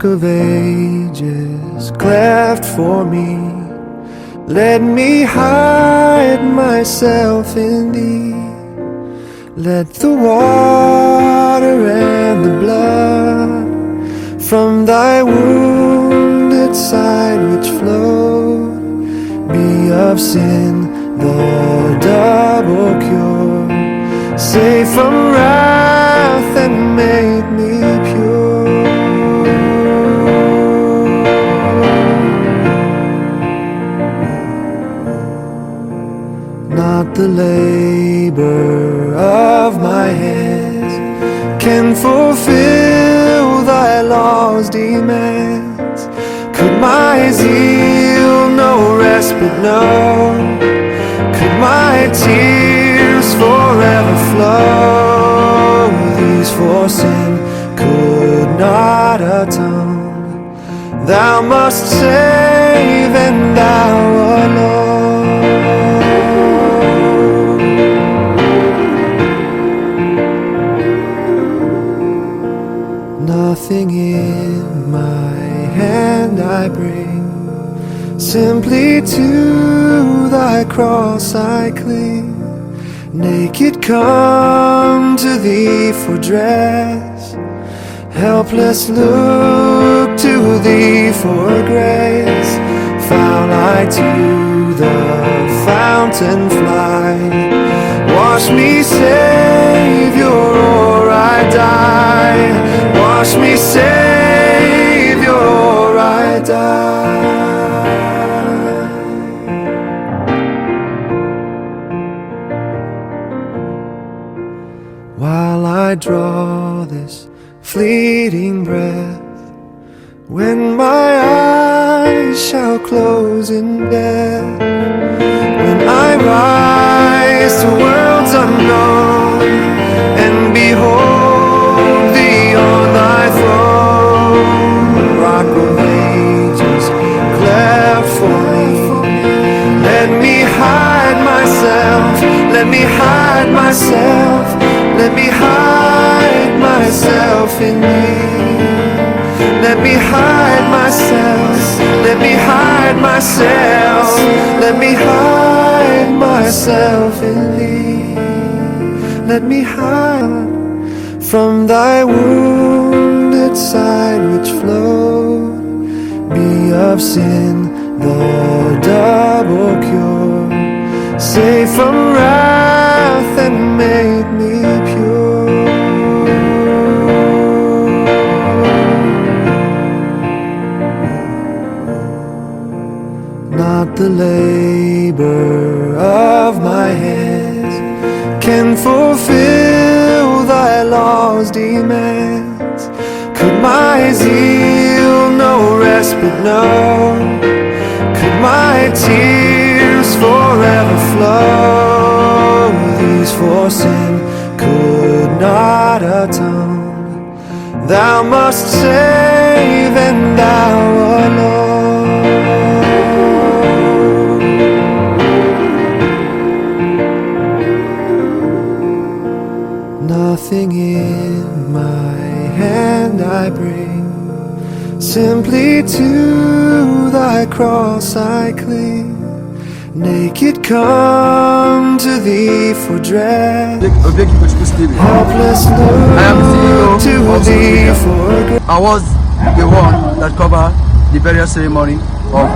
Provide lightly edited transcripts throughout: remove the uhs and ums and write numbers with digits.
of ages cleft for me. Let me hide myself in thee. Let the water and the blood from thy wounded side which flowed be of sin the double cure. Save from wrath and make me pure. Not the labor of my hands can fulfill thy law's demands. Could my zeal no respite know? Could my tears forever flow? These for sin could not atone. Thou must save, and thou alone. Nothing in my hand I bring, simply to thy cross I cling. Naked come to thee for dress, helpless look to thee for grace. Foul I to the fountain fly. Wash me, Savior, or I die. Wash me, Savior, or I die. While I draw this fleeting breath, when my eyes shall close in death, when I rise to worlds unknown and behold thee on thy throne, rock of ages cleft for me. Let me hide myself, let me hide myself, let me hide myself in thee. Let me hide myself, let me hide myself, let me hide myself in thee. Let me hide from thy wounded side which flowed be of sin the double cure. Save from wrath and make me pure. Not the labor of my hands can fulfill thy law's demands. Could my zeal no respite know? Could my tears forever flow? These for sin could not atone. Thou must save, and thou alone. Nothing in my hand I bring, simply to thy cross I cling. Naked come to thee for dress, helpless look to thee for grace. I was the one that covered the burial ceremony of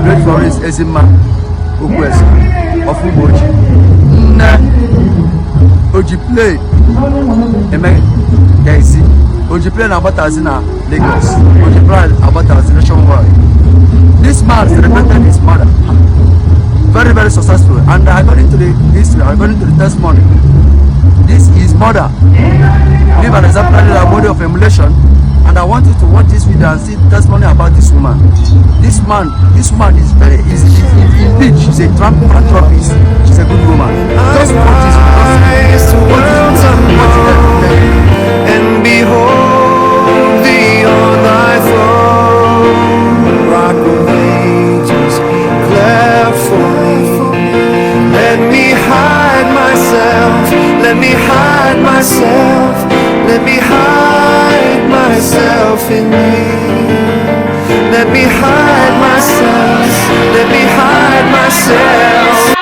great Florence Ezima Okwueze of Oji. Nne Oji played Oji played Agba na Lagos. Oji played Agba nationwide. This man celebrated his mother. Very, very successful. And according to the history, according to the testimony, this is mother. Live an exemplary body of emulation. And I want you to watch this video and see the testimony about this woman. This woman is very easy. Indeed, she's a philanthropist. She's a good woman. Just watch this and behold thee on thy throne, rock of ages cleft for me. Let me hide myself, let me hide myself, let me hide myself in thee. let me hide myself, let me hide myself.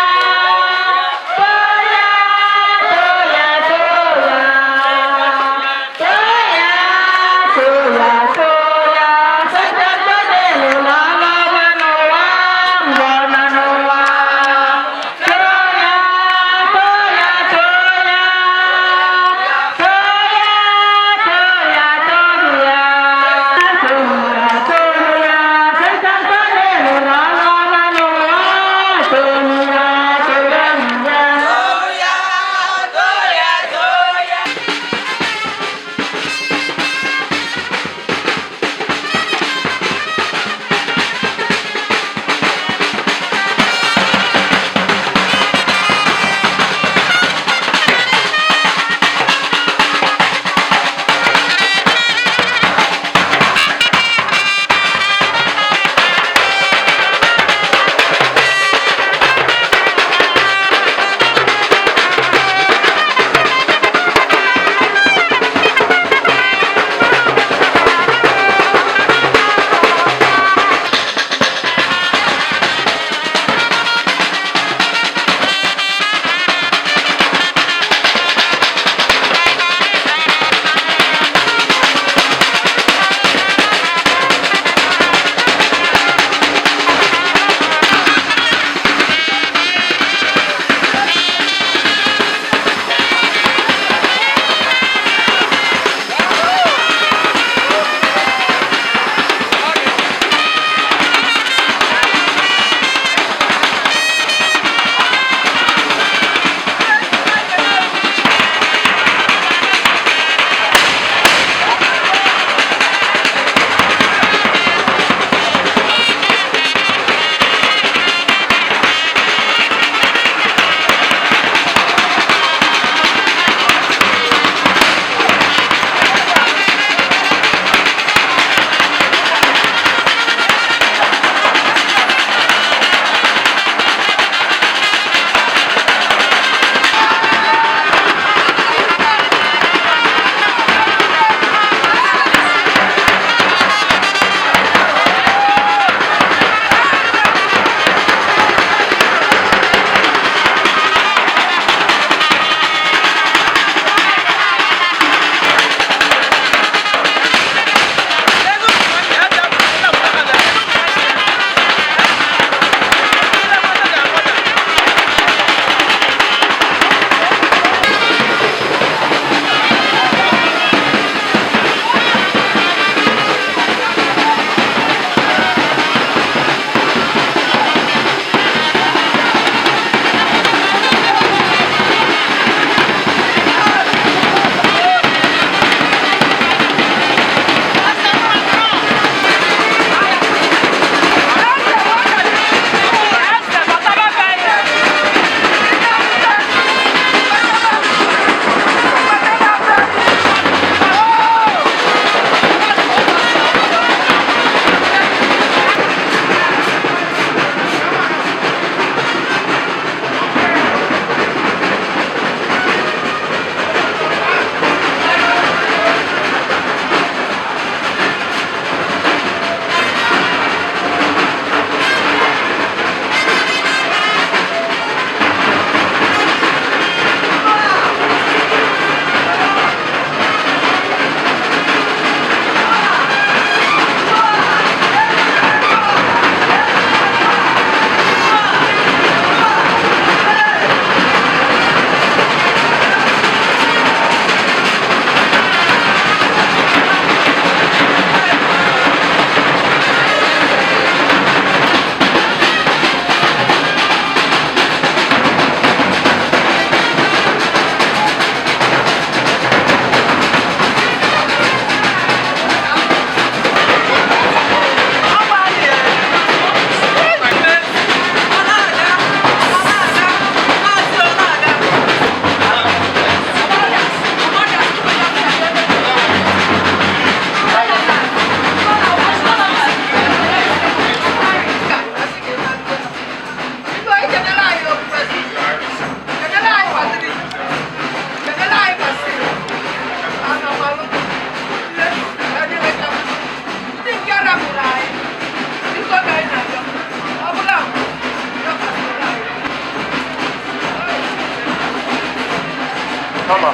Mama.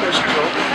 Excuse me.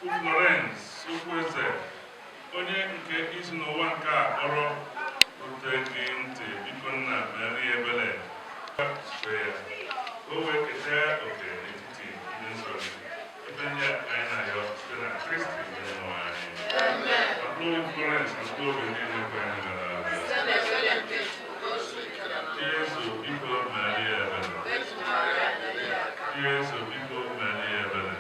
Florence Okwueze onye nke isi n'ụwa nke a kpọrọ ote gị ntị biko nna mere ebere o wee keta oke n'etiti ndị nsọ ebe ndị anyị na-ayọ site na Kristi onye nwe anyị mkpụrụ Florence na mkpụrụ obi niile kwe anyị gara aga Jesu biko mere ebere Jesu biko mere ebere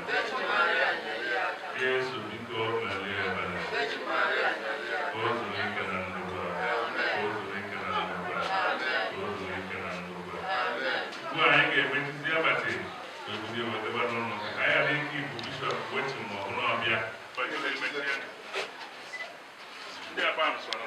Jesu biko mere ebere o zuru ike na ndụ o zuru ike na ndụ o zuru ike na ndụ ugbu a anyị ga-emetụzi abalị n'obodo ewetaba n'ụlọ ka anyị ghara ike ibu bishọp wetu ma ọ bụ n'ọbịa ndị agba m sọrọ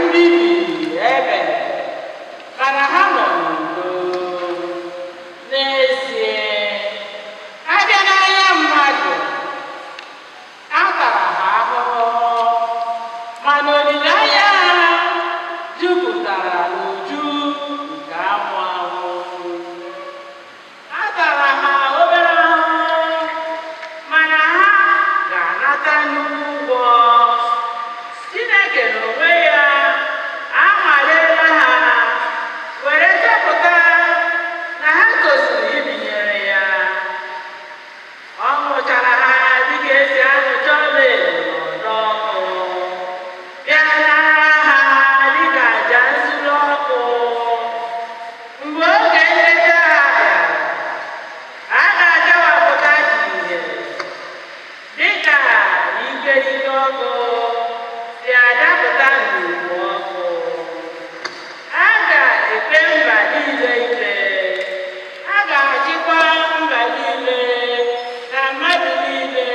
mbibi ebe mana ha nọ n'udo. N'ezie, abịa n'anya mmadụ, a tara ha ahụhụ, mana olileanya ha jupụtara n'uju nke anwụ anwụ. A tara ha obere ahụhụ, mana ha ga-anata nnukwu ụgwọ. Chineke n'onwe ya amalela ha were chọpụta na ha tosiri ibinyere ya. Ọ nụchara ha dịka esi anụcha ọlaedo n'ọdọ ọkụ, bịa nara ha dịka àjà nsure ọkụ. Mgbe oge nleta ha bịara, a ga-akewapụta ha ihe dịka igerike ọkụ si adapụta n'ugwu ọkụ. A ga-ekpe mba niile ikpe, a ga-achịkwa mba niile na mmadụ niile,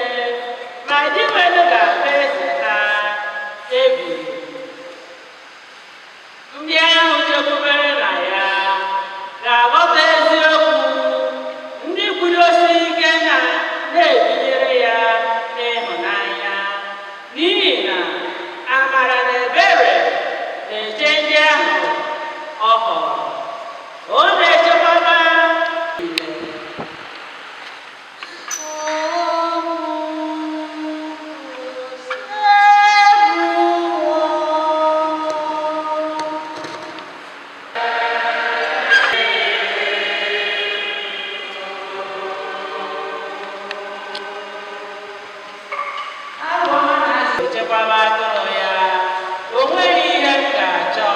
ma dị nwere ga-abụ eze ha ebighị ebi. Ndị ahụ chekwubere na ya ga-aghọta eziokwu, ndị kwudosiri ike na-ebinyere ya n'ịhụnanya, n'ihi na amara na ebere na-eche ndị ahụ ọ họrọ. Ọ na-echekwaba echekwaba atụrụ ya. O nweghị ihe m ga-achọ.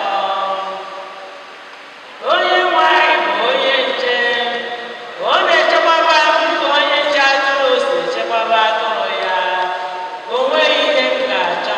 Onye nwe anyị bụ onye nche. Ọ na-echekwaba dịka onye nche atụrụ si echekwaba atụrụ ya. O nweghị ihe m ga-achọ.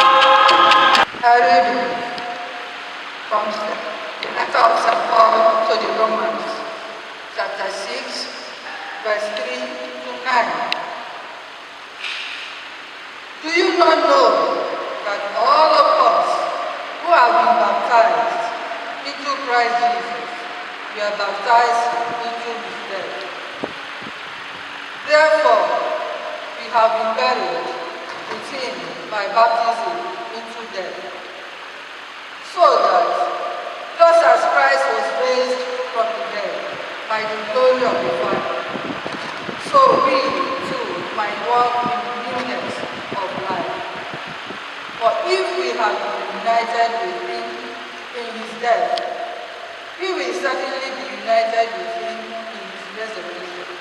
A reading from the letter of St. Paul to the Romans, chapter 6, verse 3 to 9. Do you not know that all of us who have been baptized into Christ Jesus, we are baptized into his death? Therefore, we have been buried with him by baptism into death, so that just as Christ was raised from the dead by the glory of the Father, so we too might walk in the newness of life. For if we have been united with him in his death, we will certainly be united with him in his resurrection.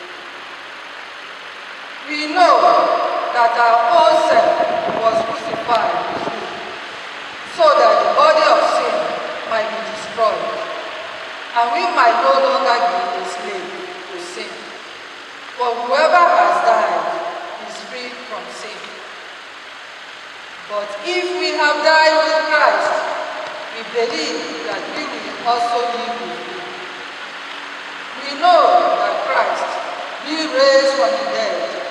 We know that our old self was crucified with him, so that the body of sin might be destroyed, and we might no longer be a slave to sin. For whoever has died is free from sin. But if we have died with Christ, we believe that we will also live with him. We know that Christ, being raised from the dead,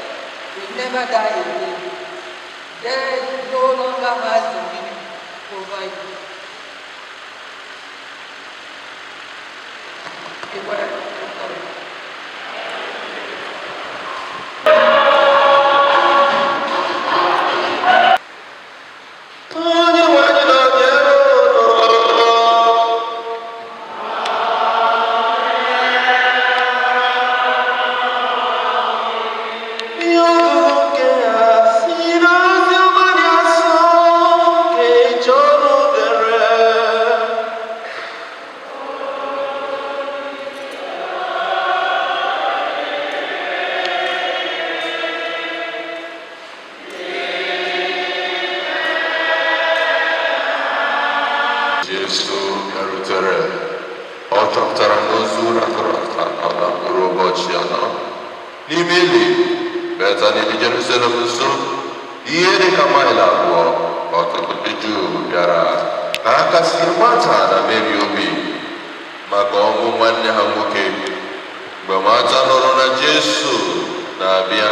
will never die again. Death no longer has dominion over you. The word of God. n'ime Bethany dị Jerusalem nso ihe dị ka maịlụ abụọ. Ọtụtụ ndị Juu bịara ka ha kasị Marta na Mary obi maka ọnwụ nwanne ha nwoke. Mgbe Marta nụrụ na Jesu na-abịa,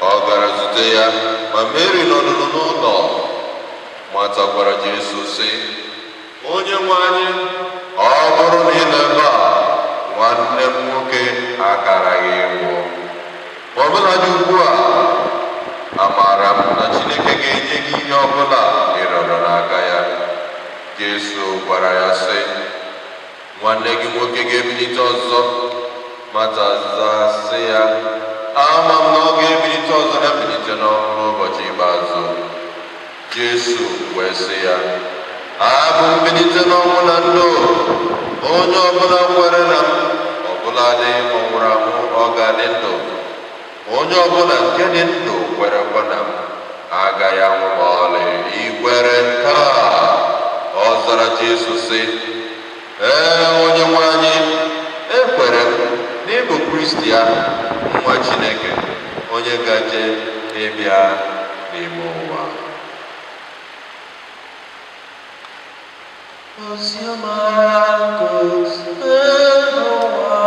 ọ gara zute ya, ma Mary nọdụrụ n'ụlọ. Marta gwara Jesu sị, Onyenwe anyị, ọ bụrụ na ị nọ ebe a, nwanne m nwoke akaraghị ịnwụ. Ọbụladị ugbu a, amaara m na Chineke ga-enye gị ihe ọbụla ị rịọrọ n'aka ya. Jesu gwara ya sị, nwanne gị nwoke ga-ebilite ọzọ. Marta zaa sị ya, ama m na ọ ga-ebilite ọzọ na mbilite n'ọnwụ n'ụbọchị ikpeazụ. Jesu wee sị ya, abụ mbilite n'ọnwụ na ndụ. Onye ọbụla kwere na m, ọbụladị ma ọ nwụrụ anwụ, ọ ga-adị ndụ. Onye ọbụla nke dị ndụ kwerekwa na m agaghị anwụ ma ọlị. I kwere nke a? Ọ zara Jesu sị, Ee, Onyenwe anyị, ekwere m na ị bụ Kristi ahụ, nwa Chineke, onye gaje ịbịa n'ime ụwa. Oziọma gosi n'ụwa.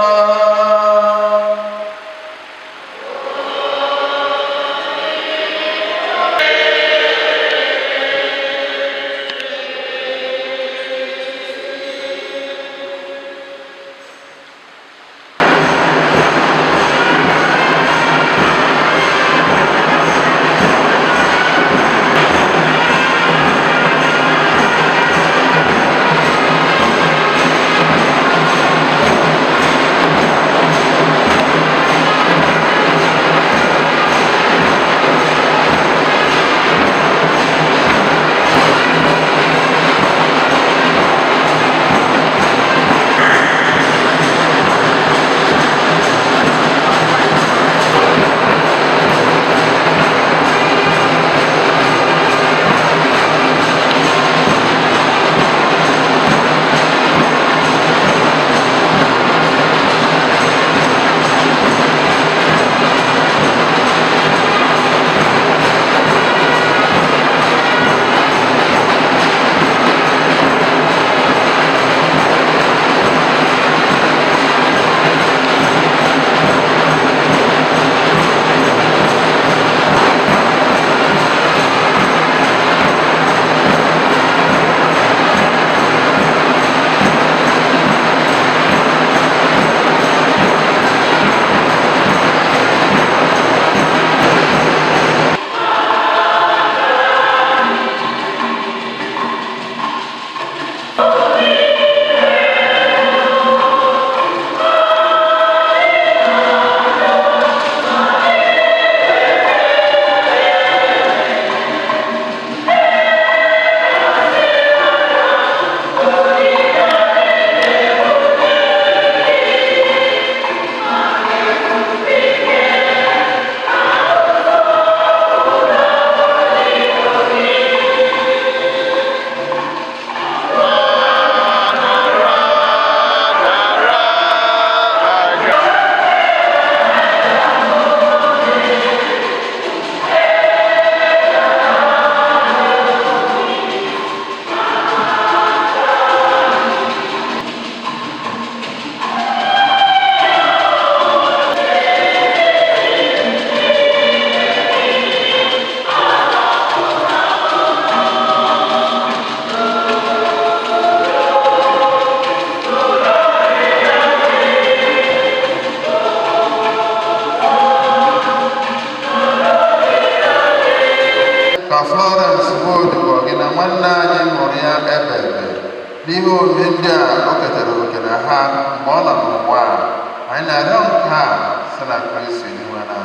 Florence Ezima na nwanne anyị mụrụ ya ebebe n'ihe omume ndị a o ketara oke na ha mgbe ọ nọ n'ụwa a. Anyị na-arịọ nke a sị na Kristi n'iwe na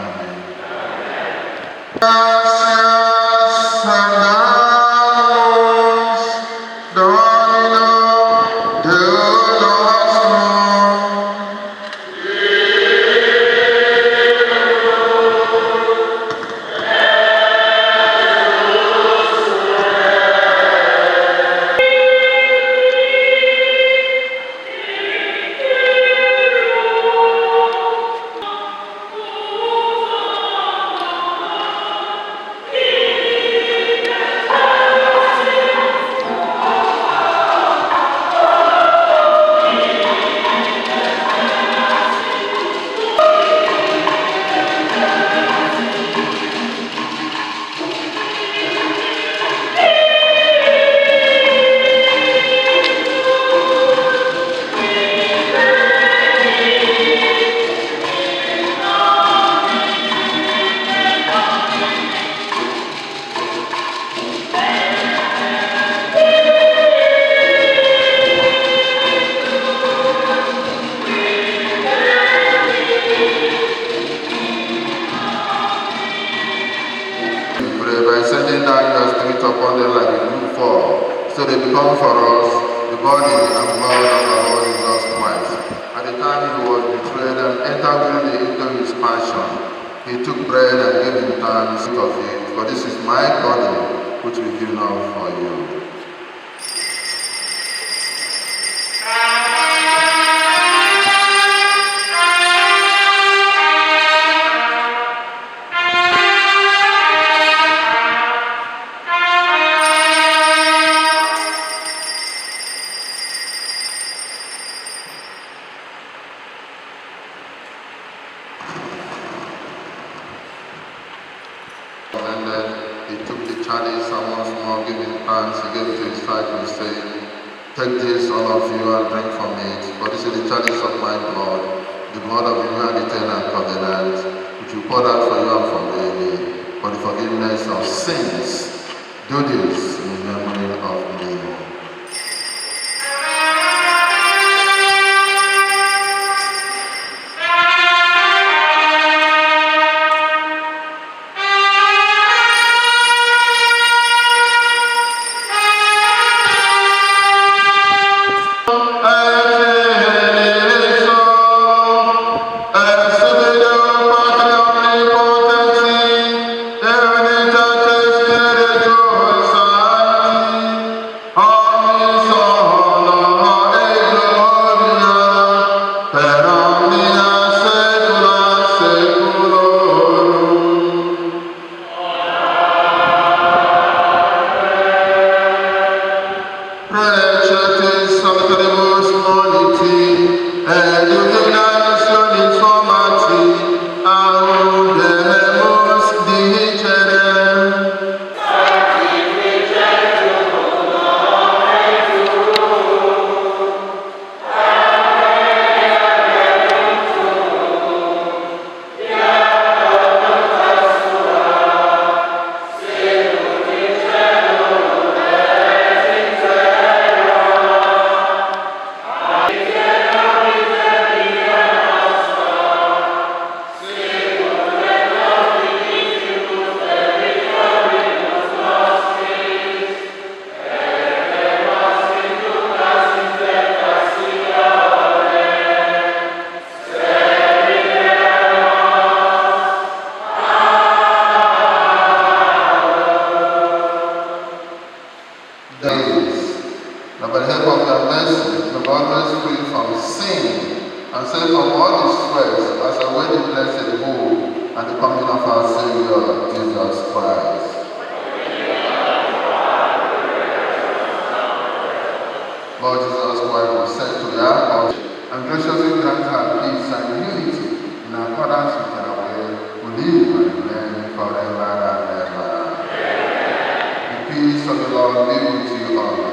become for us the body and blood of our Lord Jesus Christ. At the time he was betrayed and entered willingly into his passion, he took bread and gave him thanks of it, for this is my body, which will be given up for you. He took the chalice and once more giving thanks, he gave it to his disciples, saying, "Take this, all of you, and drink from it, for this is the chalice of my blood, the blood of the new and eternal covenant, which will pour out for you and for many, for the forgiveness of sins. Do this in memory of me." By the help of your mercy, may God always free from sin and save from all distress as I wait the blessed hope and the coming of our Savior, Jesus Christ. Lord Jesus Christ was sent to the house and graciously grant her peace and unity in accordance with her will, who live and reign forever and ever. The peace of the Lord be with you always.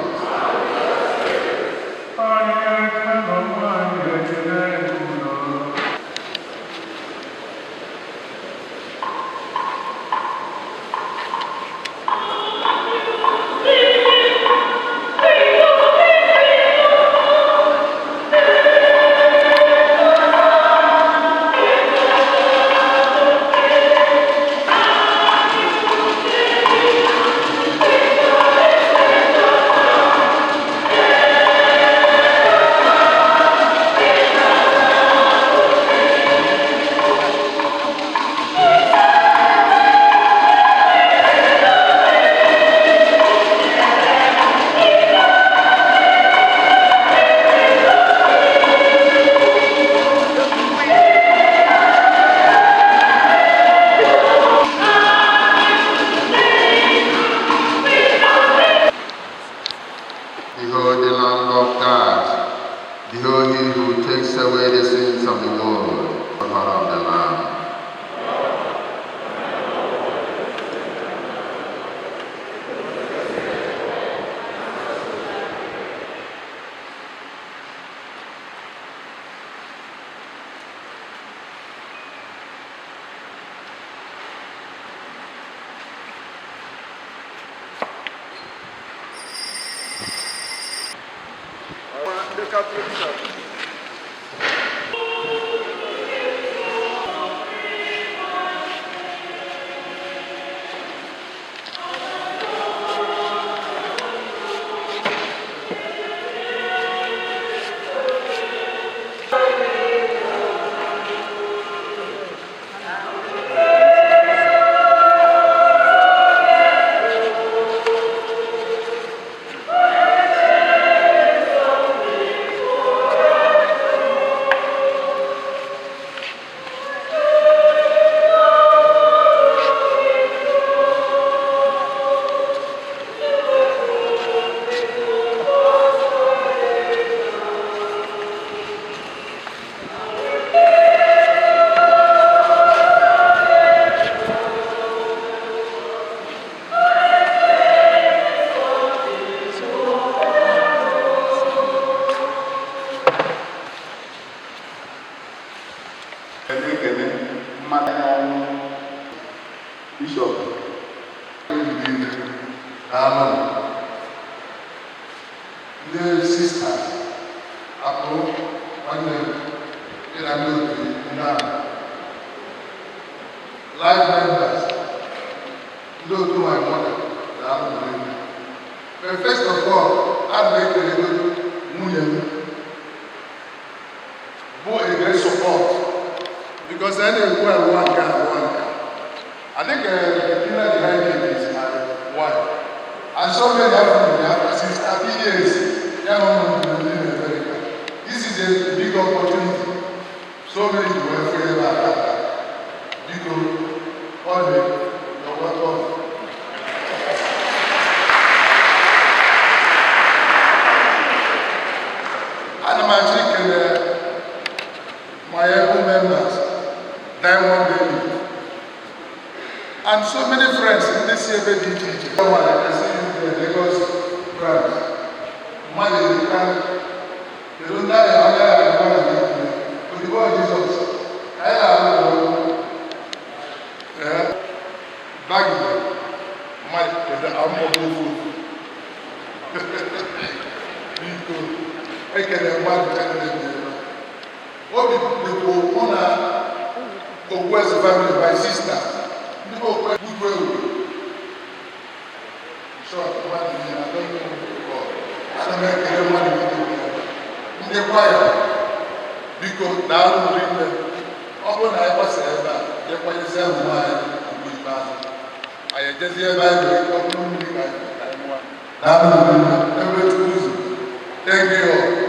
Behold the Lamb of God. Behold him who takes away the sins of the world. The power of the Lamb. Bishop. The sisters, Apple, live members, go to my mother, but first of all, I'd like to go to a great support because I didn't go one guy. I think the pillar behind it is my wife. And so many of them, since 30 years, they are not in America. This is a big opportunity. So many people are afraid about that. Because all the welcome. And I'm actually my able members, Diamond Daily. And so many friends in this year, baby, teaching. I can see you there, Lagos friends. Money, you can, you don't die, but the boy Jesus, I have bag there. My, I'm not food. I can imagine. What people want to Okwueze family, my sister. People good well. So I don't know God. I don't make any money with them. In the choir, because now I'm doing them. Often I was saying that they want to sell wine and be bad. I just hear by the way, I'm not doing that. Now I'm doing that. Thank you all.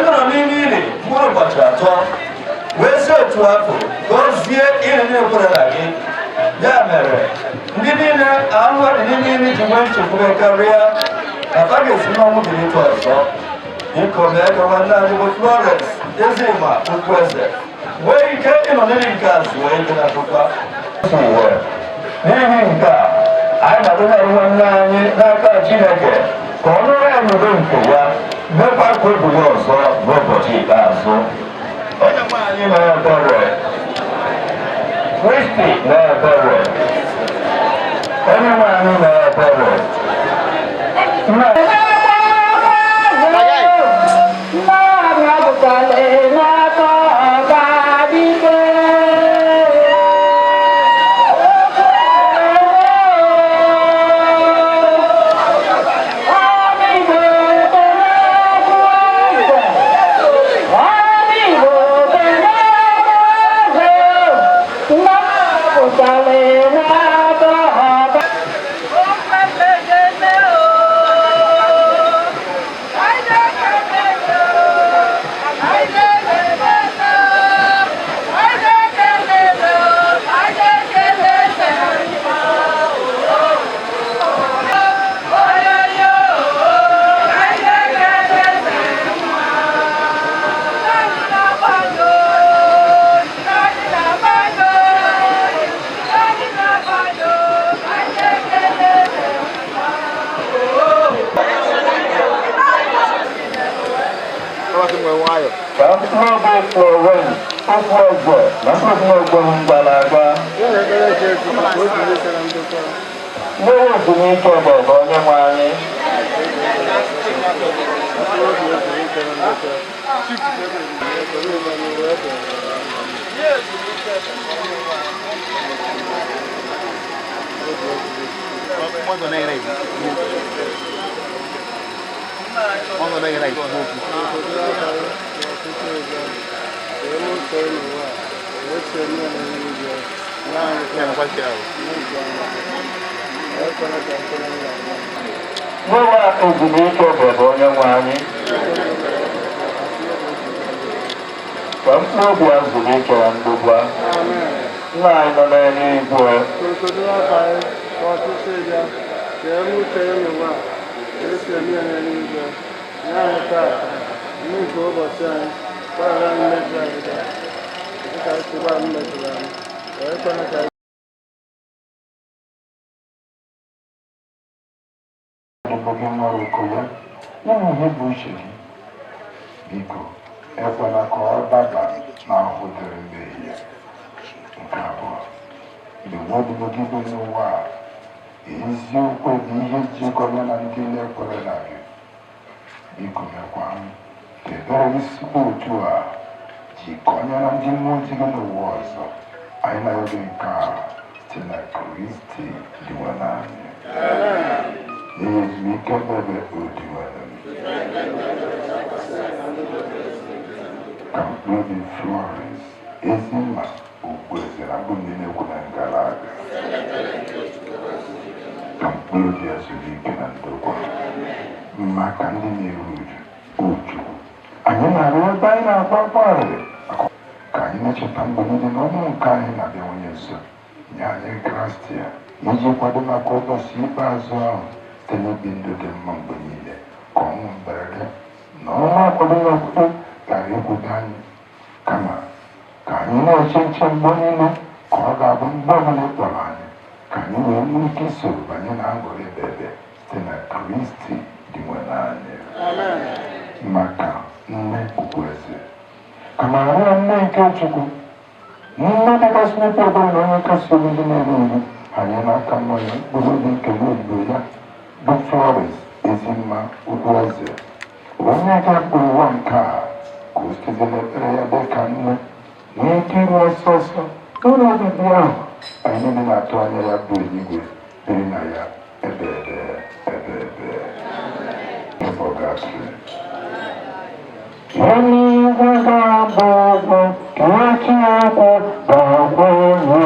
nọrọ n'ime ili mkpụrụ ụbọchị atọ wee si otu afọ gọzie ili na-ekwere na gị. Ya mere ndị niile ahụ dị n'ime ili ji nwee nchekwube karịa na ta ga-esi n'ọnwụ bilite ọzọ. Biko mee ka nwanne anyị bụ Florence Ezima Okwueze nwee ike ịnọ n'ili nke azụ wee dị na tụkwa. N'ihi nke a anyị na-adọnyere nwanne anyị n'aka Chineke ka ọ nụrụ ya n'udo nke ya mekwa ka obi ya ọzọ n'ụbọchị ikpeazụ. Onye nwe anyị na-ebere Kristi na-ebere onye nwe anyị na-ebere Florence Okwueze na Okwueze Nne Agba n'oge ezumike obodo onye nwe anyị n'ụlọ ezumike obodo onye nwe anyị ka mkpụrụ obi ya ezumike ya ndokwa nna anyị nọ n'eluigwe gị nwere oko ya ịmụ ihe bụ uche gị biko ekwela ka ọ daba n'ahụ dere mmehie. Nke abụọ, mgbe nwadịgo gị bụ n'ụwa a eziokwu bụ ihe jikọrọ na ndị na-ekwere na gị biko mekwa ka ebere isikwa otu a jikọnyere ndị mmụọ ozi gị n'ụwa ọzọ anyị na-ebe nke a site na Kristi dịwa n'anyị ezumike bebe odiwere ka mkpebi Florence Ezima Okwueze na bụ ndị na-ekwu na ngalaba ka mkpebi ezumike na ndokwa maka ndị na-eru uju Ojukwu anyị na-arụ ebe anyị na-agba mgbarịrị ka anyị na-echeta mgbe niile na ọnụ nke anyị na-abịawanye nso nye anyị Kraịst ya iji kwado maka ụbọchị ikpeazụ ahụ site n'obi ndụ dị mma mgbe niile ka ọnwụ mberede na ọnwa akwadoghị okwudo ghara ikwudo anyị kama ka anyị na-eche nche mgbe niile ka ọ ga-abụ mgbe ọbụla ịkpọrọ anyị ka anyị wee nwee ike iso banye na aṅụrị ebe site na Kristi dị nwe n'anya maka Nne Okwueze kama arịa nne nke Chukwu nne dịgasị n'ikpe obere na onye kasị obi ndị na-eru eru anyị n'aka mmanya mkpụrụ obi nkele oyibo ya bụ Florence Ezima Okwueze onye ga-akpụrụ ụwa nke a ka o siteze n'ekpere ya dị ka nne nwee ike iru ọsọ ọsọ n'ụlọ obibi ahụ anyị niile na-atụ anya ya bụ eluigwe biri na ya ebe ebe ọ gasịrị eluigwe ga-abụ ụgwọ ka Chineke ga-agwa onye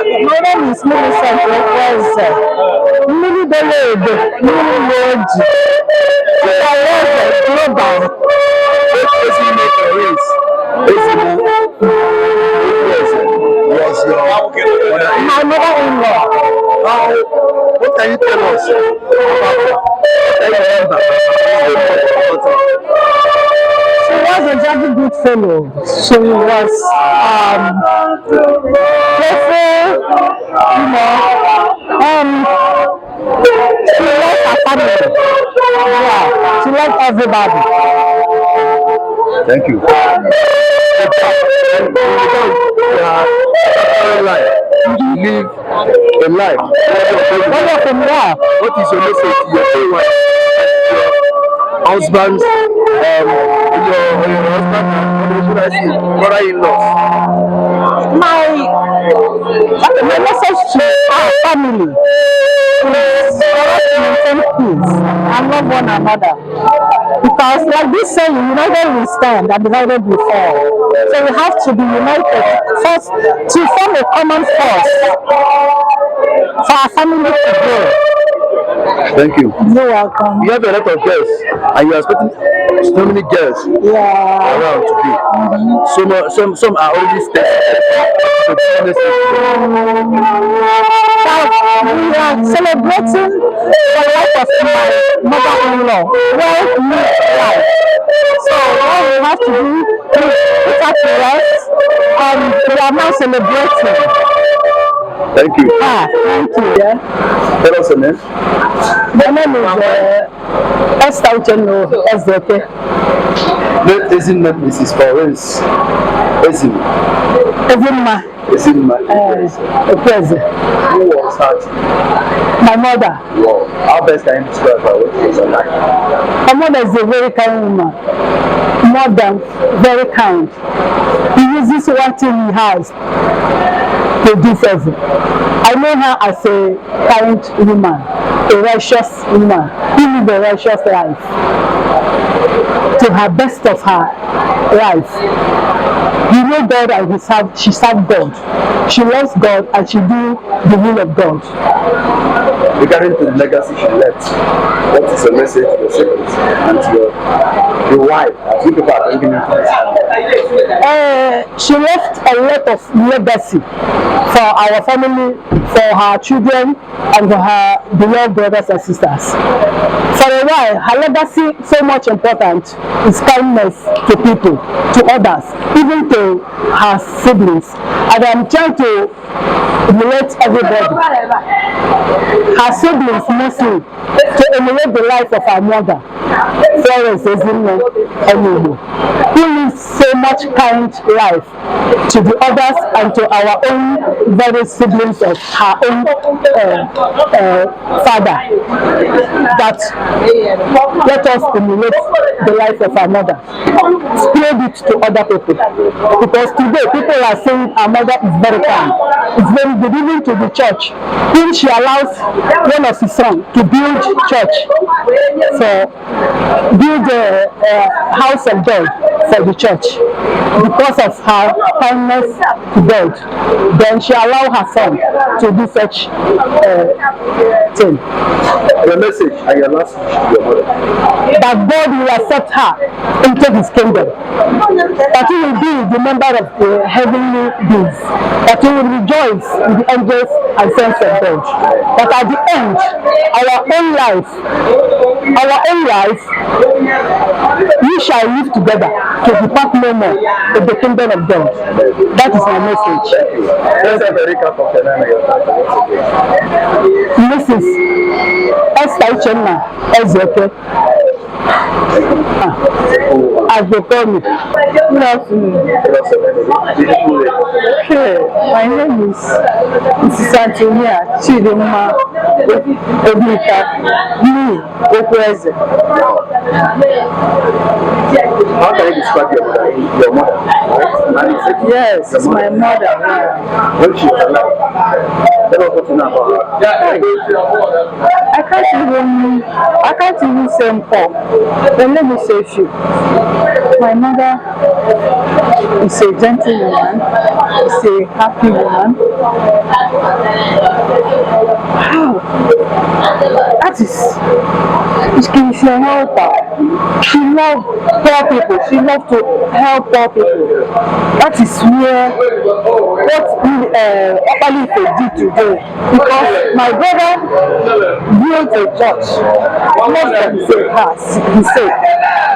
My name is Florence Ezima Okwueze Nne Oji. Global. Ezinne Ezima Okwueze was your My mother-in-law. What can you tell us about her? She was a very good fellow. She was playful, she loved her family. Yeah, she loved everybody. Thank you. Live a life. What is your message to your wife, your husband, your brother-in-law? My message to our family is for us to maintain peace and love one another. Because like this saying, united we stand and divided we fall. So we have to be united first to form a common force for our family to grow. Thank you. You're welcome. You have a lot of girls, and you are expecting so many girls around today. Some are already tested. We are celebrating the life of my mother-in-law. Well, life. So all we have to do is put her to rest, and we are now celebrating. Thank you. Thank you. Yeah. Tell us your name. My name is Ezinne. Ezinne, Mrs. Florence Ezima. Ezima. Ezima Okwueze. Who was hurt? My mother. Wow. How best can you describe her? What was her like? My mother is a very kind woman. More than very kind. He uses what thing he has to do favor. I know her as a kind woman, a righteous woman. She lived a righteous life. To her best of her life. You know God and she served God. She loves God and she do the will of God. Regarding to the legacy she left, what is your message to your siblings and to your wife? As you people are thinking she left a lot of legacy for our family, for her children, and for her beloved brothers and sisters. For a while, her legacy so much important is kindness to people, to others, even to her siblings. And I'm trying to emulate everybody. Her siblings mostly to emulate the life of her mother, Florence Ezima Okwueze, who lives so much kind life to the others and to our own very siblings of her own father. That let us emulate the life of our mother, spread it to other people, because today people are saying our mother is very kind, it's very good, even to the church. When she allows one of his sons to build church, build a house of God for the church, because of her kindness to God, then she allowed her son to do such thing. your message and your last wish to your mother? That God will accept her into his kingdom, that he will be the member of the heavenly beings, that he will rejoice with the angels and saints of God, that at the end our own life we shall live together to depart no more in the kingdom of God. That is my message. Let's have a recap of the name of your title once again. Mrs. Ezima Okwueze. As they call me. Good afternoon. Okay, my name is Mrs. Antonia Chidimma Nne Okwueze. How can you describe your mother? Right? Yes, it's my mother. When she was alive, tell us what you know about her. I can't even say more. But let me say a few. My mother is a gentle woman, is a happy woman. How? That is, she's a helper. She loves poor people. She loves to help poor people. That is where what Okpalife did today. Because my brother built a church. Most of he said,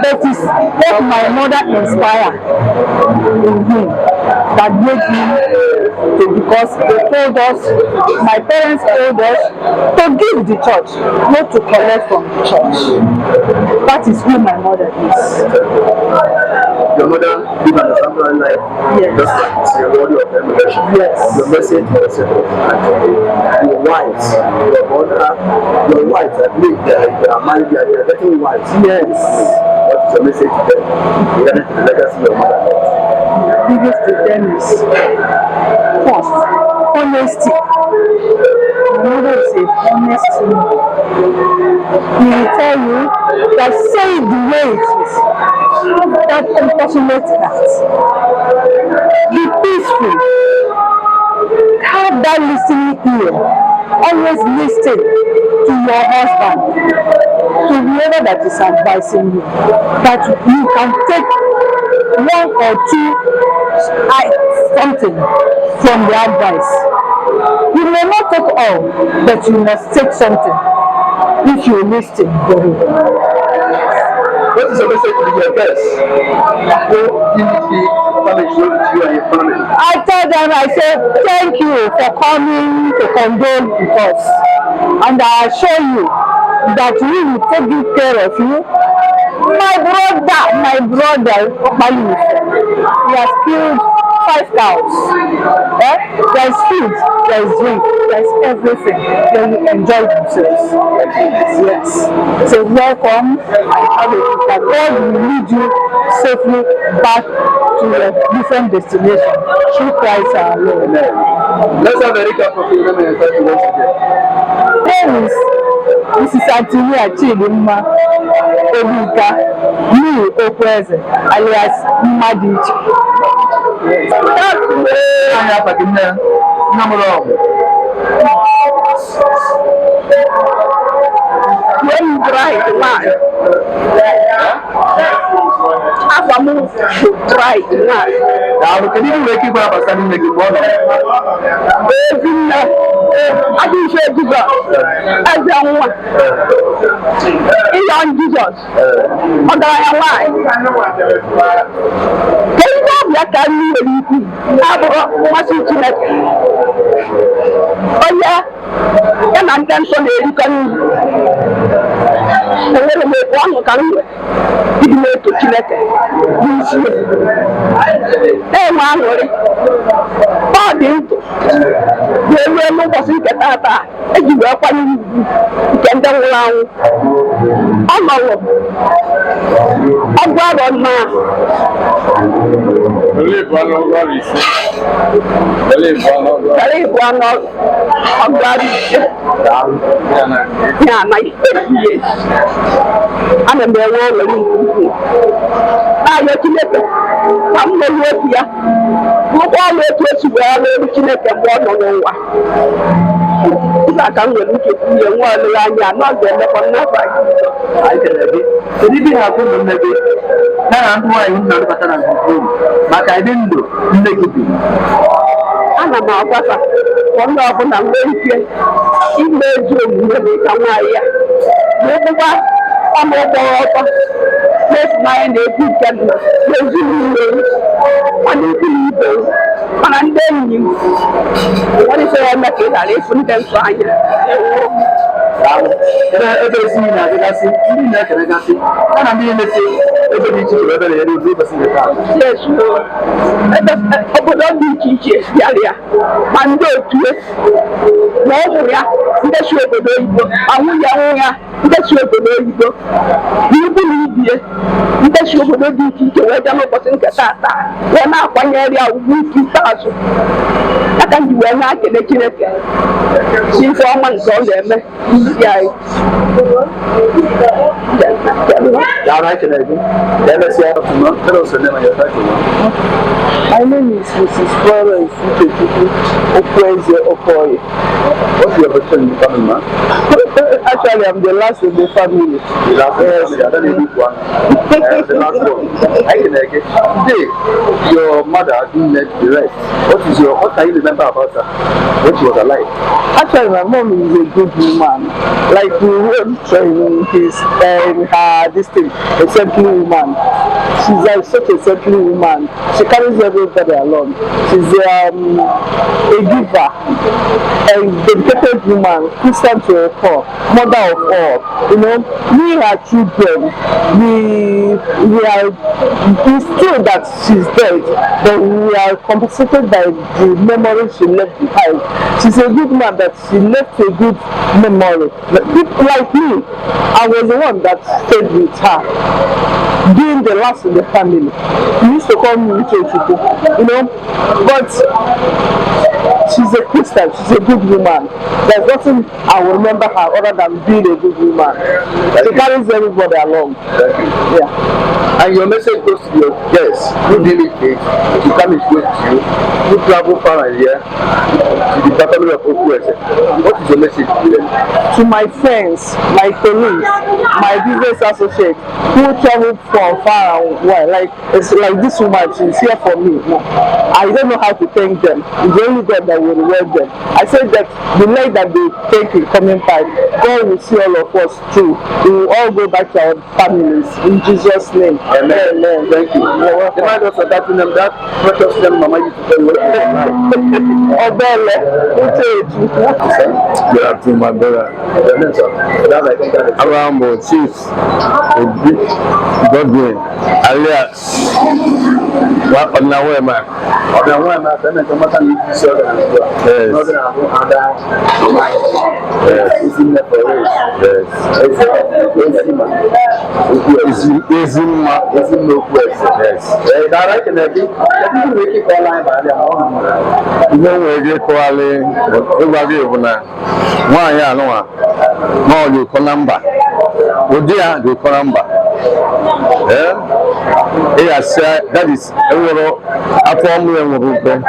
but it's what my mother inspired in him that made him to, because they told us, my parents told us to give the church, not to collect from the church. That is who my mother is. Your mother lived an exemplary life. Yes. Just like it's a body of emulation. Yes. Your message to yourself and your wives, your mother, your wives, I believe they are married, they are getting wives. Yes. What is your message to them regarding to the legacy your mother left? The biggest to them is first, honesty. My mother is a honest woman. He will tell you that say it the way it is. That compassionate heart. Be peaceful. Have that listening ear. Always listen to your husband, to whoever that is advising you. That you can take one or two something from the advice. You may not take all, but you must take something if you listen very well. What is your message to your guests? I told them, I said, thank you for coming to condole with us. And I assure you that we will take good care of you. My brother, he has killed 5 cows. There's food, there's drink, there's everything. They will enjoy themselves. Yes. So welcome and have a good time. God will lead you safely back to a different destination. Through Christ our Lord. Let's have a recap of your name and title once again. Name is Mrs. Ezima Nne Okwueze, alias Mmadiche. When bright man, Abamu bright man. Now, can you make it up as I make it one? Ezinne, I think she is God. As a woman, young Jesus. But I am lying. Can you have your family? What's it to make? Oh, yeah. And I'm then so you can. And then make one can do it. You make to Chineke. Hey, man, body. They will not see the data. And you are one can go around. I'm glad on my. Believe one of God. I'm glad. Yeah, my yes. I'm a mere woman. Now you're Chineke. I'm the way here. Look all the way to where I'm Chineke born on one. If I can look at you, one line, you're not there for nothing. I can have it. So, if you have to make it, now I'm going to not pattern and control. But I didn't do negative. I'm a mother. One of them, I'm very clear. If they do, maybe come here. Maybe I'm a boy. Let's mind a good candle. There's you. And then you. What is your method? I listen to them. Every scene I see, you know, can I see? And I'm being the same. Every teacher, whether they do the same. Yes, no. I don't be teachers, Yalia. And go to it. No, that's your baby. I will that's your baby. You believe it. That's your baby teacher. Where the person can start. We're not one area of 50,000. I can do a night in the Chineke. She's 4 months old. Yeah. My name is Mrs. Florence Ezima Okwueze Oji. What's your question in the family, man? Actually, I'm the last of the family. The last one, I don't need one. The last one. I can make it. Today, your mother didn't let the rest. What can you remember about her? When she was alive? Actually, my mom is a good woman. Like we wrote in her district, a saintly woman. She's like such a saintly woman. She carries everybody along. She's a giver, a dedicated woman, Christian to her core, mother of all. You know, we are children. It's true that she's dead, but we are compensated by the memory she left behind. She's a good man that she left a good memory. People like me, I was the one that stayed with her, being the last in the family. We used to call me Uche, you know, but she's a Christian, she's a good woman. There's nothing I will remember her other than being a good woman. She carries everybody along. Yeah. And your message goes to your guests who really take to come and with you, who travel far and near to the family of Okwueze. What is your message to them? To my friends, my colleagues, my business associates who travel from far and wide, like this woman, she's here for me. I don't know how to thank them. It's only God that will reward them. I said that the light that they take in coming time, God will see all of us through. We will all go back to our families in Jesus' name. Amen. Amen. Thank you. The man also that precious young mama used to tell you. Good afternoon, my brother. Arambo Chief Godwin alias On the way, man. On the way, man. Then the matter is so that Ezinne for race. Ezima Okwueze. Yes. Direct and everything. We keep calling by the hour. We calling. Why, yeah, no. No, you call number. Oh dear, you call number. Yes, that is a little upon me and Rupe.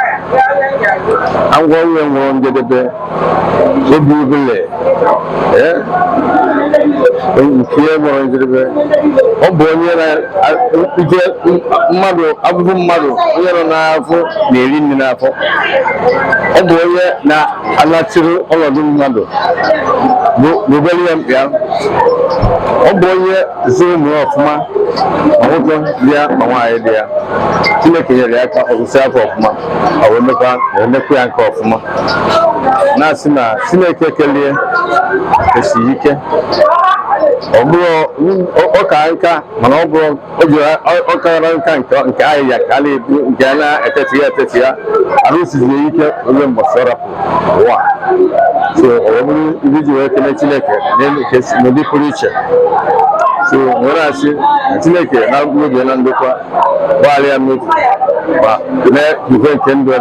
I'm going on the day. So do you here more in the way. Oh, boy, mother, Abu Madu, we are now for the Indian. Oh, boy, now I'm not sure all of them. Madu. Oh, boy, zoom off ma. I want ya my idea. To make a react of the self of ma. I will make a yank of ma. Nasina, Sineke, the Sike. Okanka, Manobo, Okanka, and Kaya, Kali, Gana, Etetia, and this is the Ike, William Bosora. So, individual connected, then it is maybe preacher. So, when I see Tineke, now good and look while I am with but you can do it.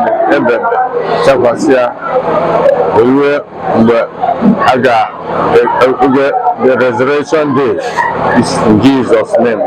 Chapasia, we were the resurrection day is in Jesus' name.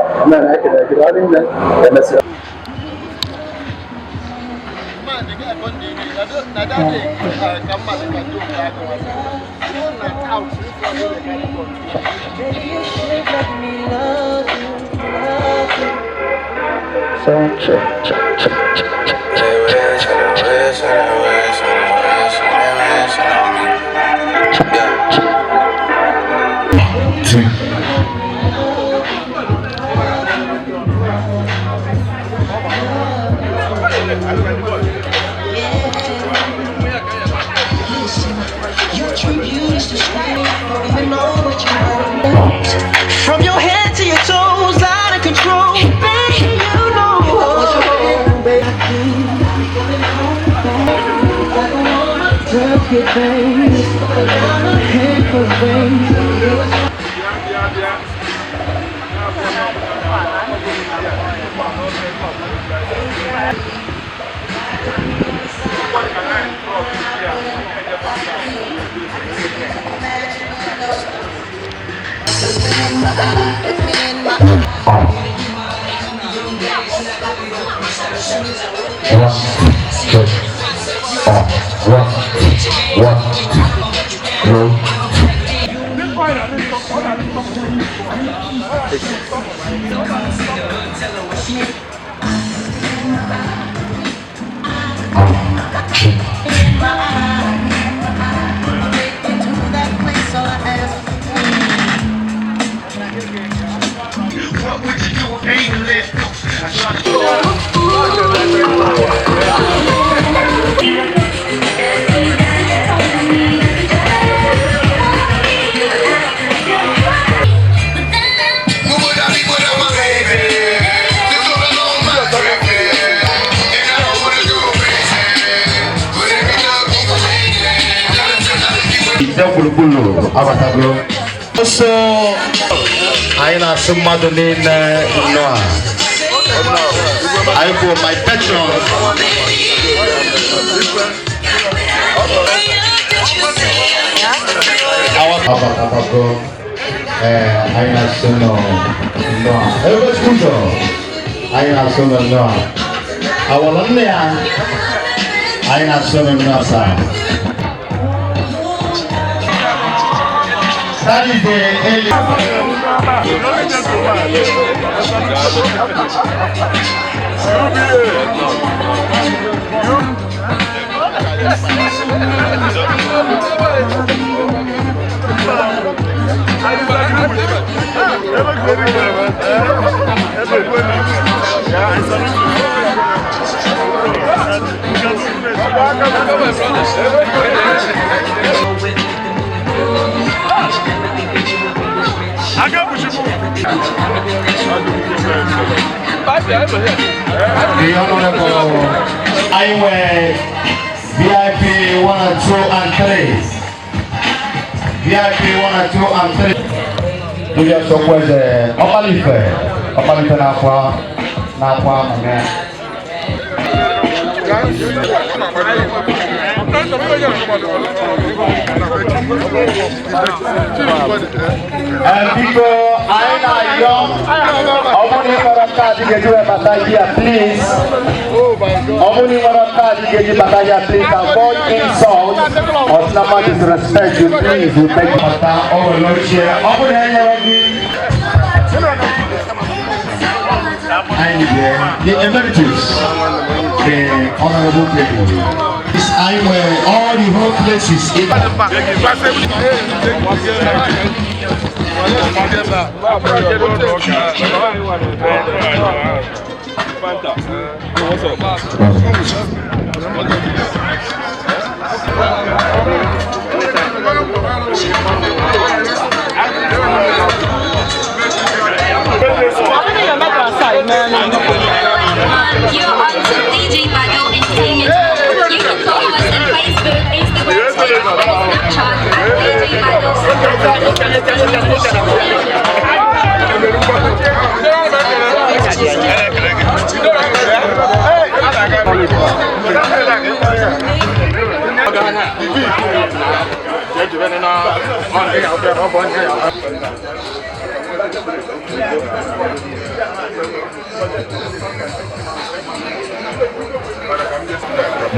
From your head to your toes, out of control. Baby, you know. So, I know somebody in Noah. I go my patron. I know some Noah. Everybody's good. I know some Noah. I want to I know some Noah. That is the I got what you want. the Honorable Iwe VIP 1 and 2 and 3. VIP 1 and 2 and 3. Julius Okwueze Opalife n'akwa mame. Biko anyị na-ayọ ọmụnị nwere kaadị ga-eji bata here please. Ọmụnị nwere kaadị ga-eji bata here please. Avoid insult or someone disrespect you please. You beg bata ọwụlọ ochie. Ọmụnị enyere gị. The emeritus, the honorable people. I wear all the whole places in You're on to DJ Bado Entertainment. You can follow us on Facebook, Instagram, TikTok, and Snapchat at DJ Bado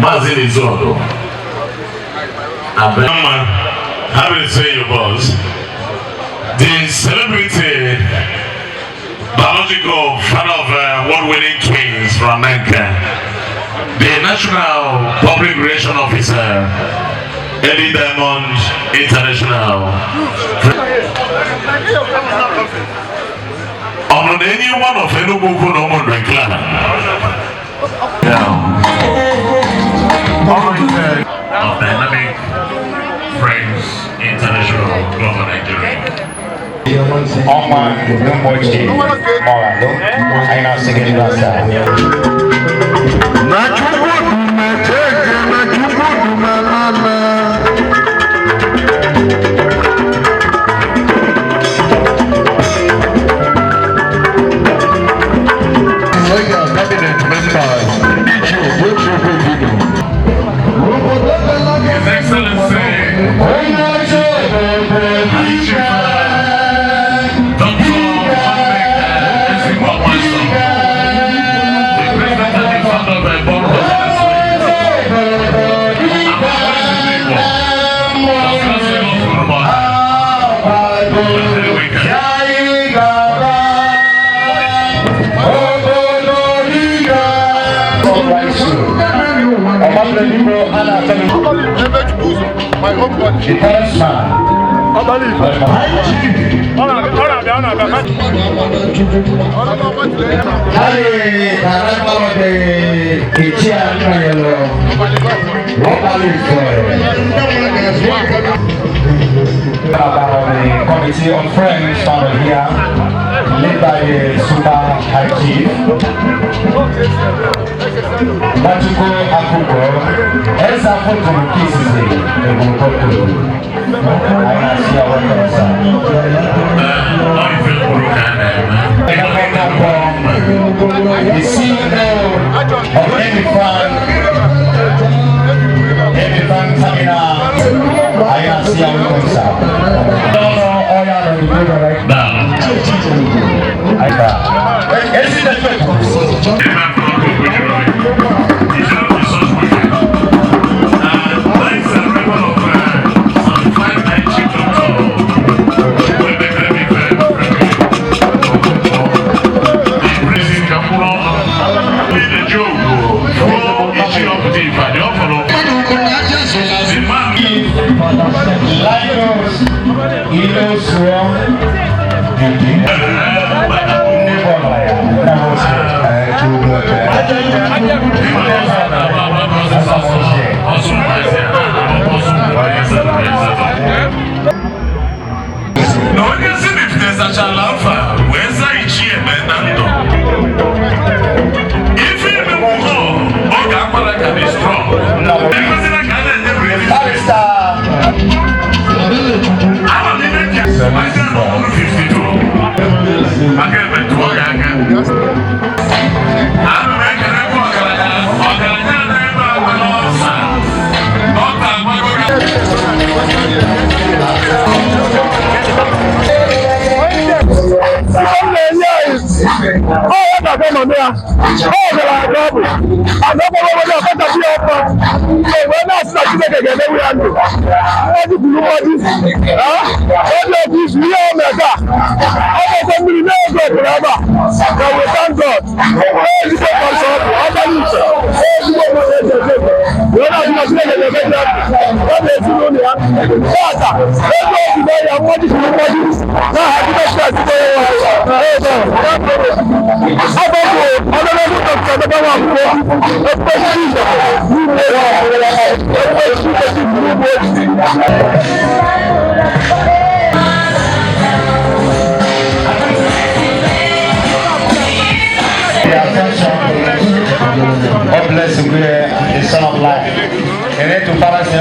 Mazin is on. How will you say your boss? The celebrity, biological father of award-winning twins from America, the National Public Relations Officer, Eddie Diamond International. On any one of Enugu of Dynamic Friends International Global Nigeria. Oma Numoji Moralo, I now sing it His Excellency, Dr. Ezima Okwueze, the President and the founder of the board of my home country. The Committee on Friends founded here, led by the Super High Chief, Machuko Akuko, Elsa Foto Kisisi, the Bukoku. I see our the CEO of Every Fan Seminar, I see people. And number one, we are going to be up. So we're not starting again. We are new. What do you want this? What do you real mega? How much we know God forever? Now we thank God. Praise the Lord. We're not going to be able to get what they do on the app. Let's go to the app. What is the bodies? Now, I think that's the way God bless you, the Son of Life. And then to balance the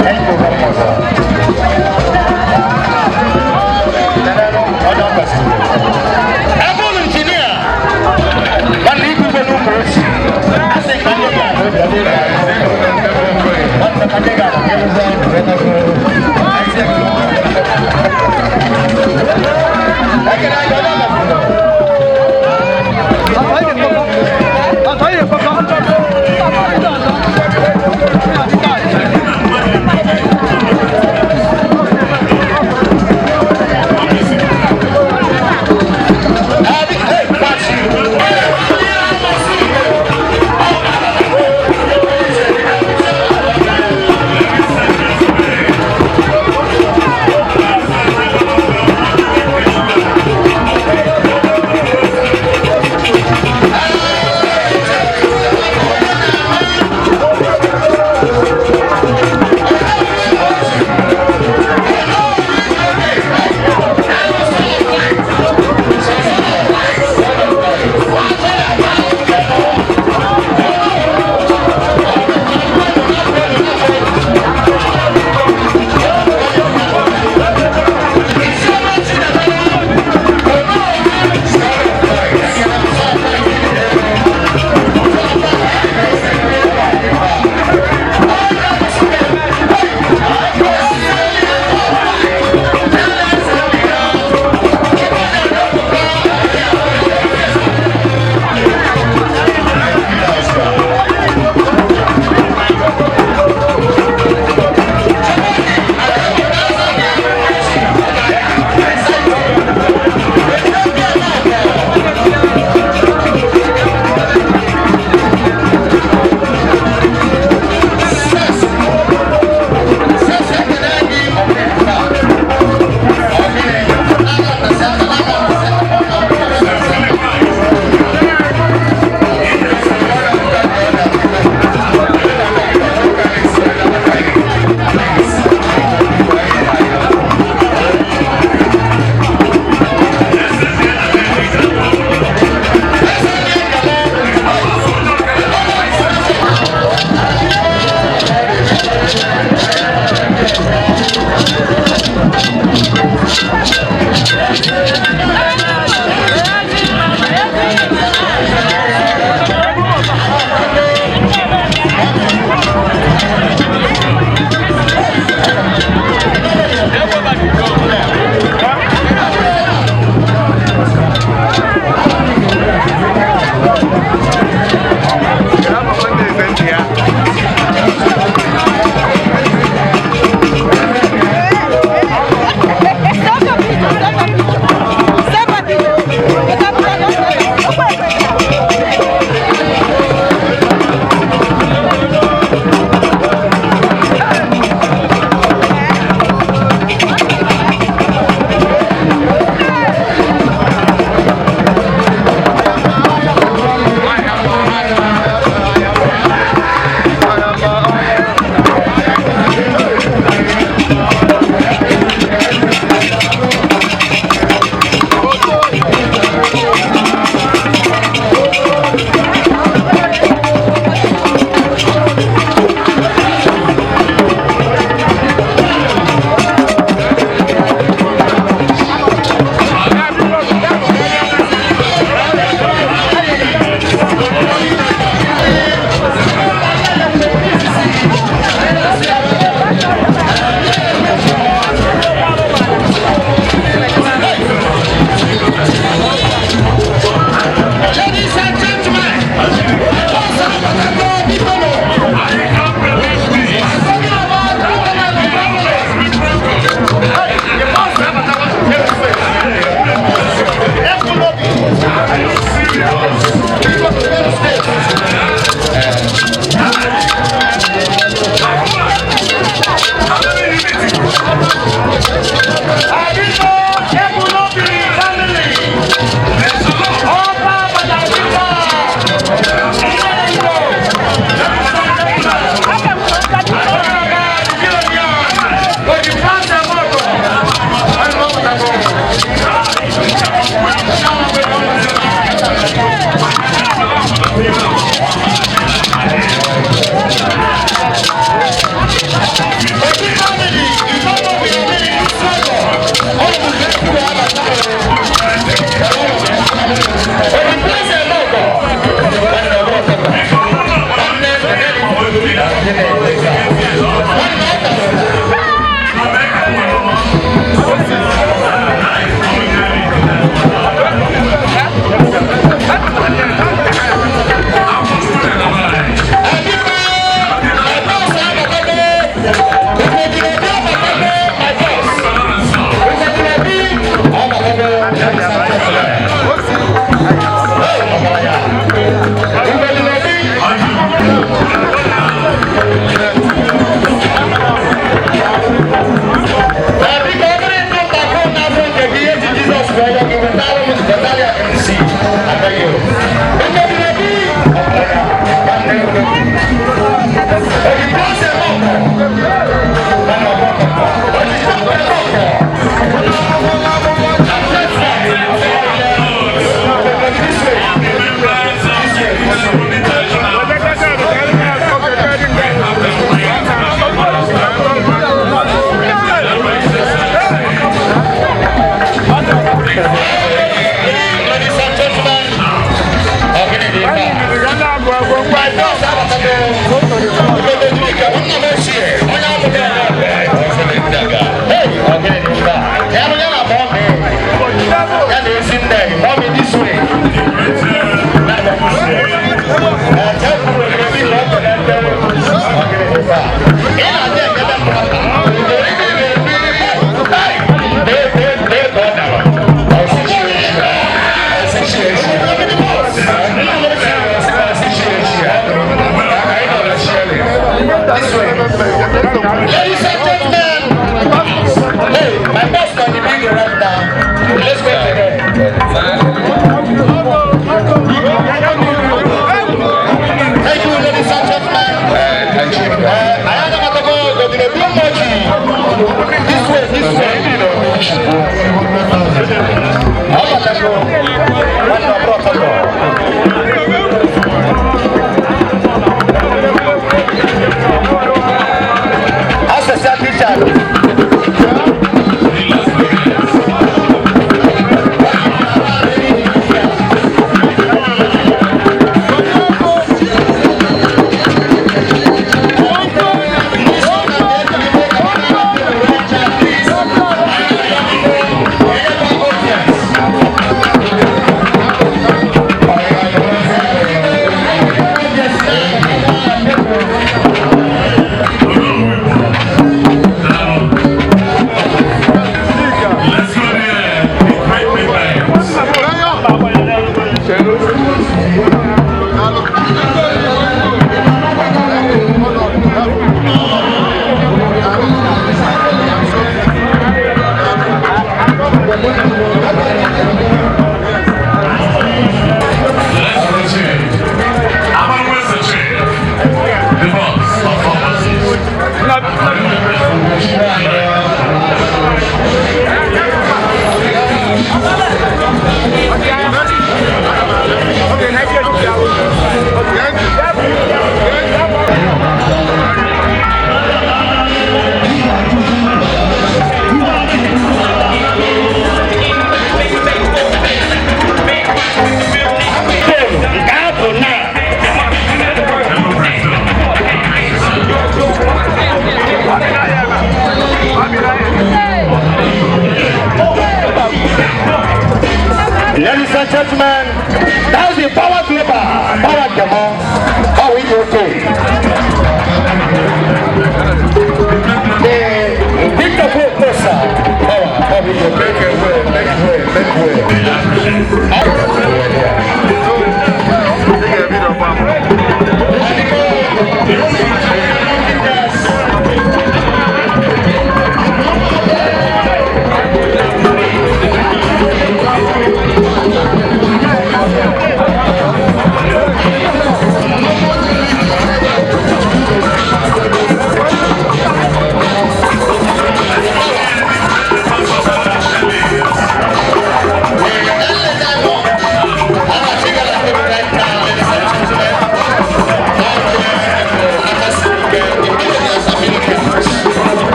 Thank you very much, sir. Other person. Apple engineer. One league people who push. I say, can you get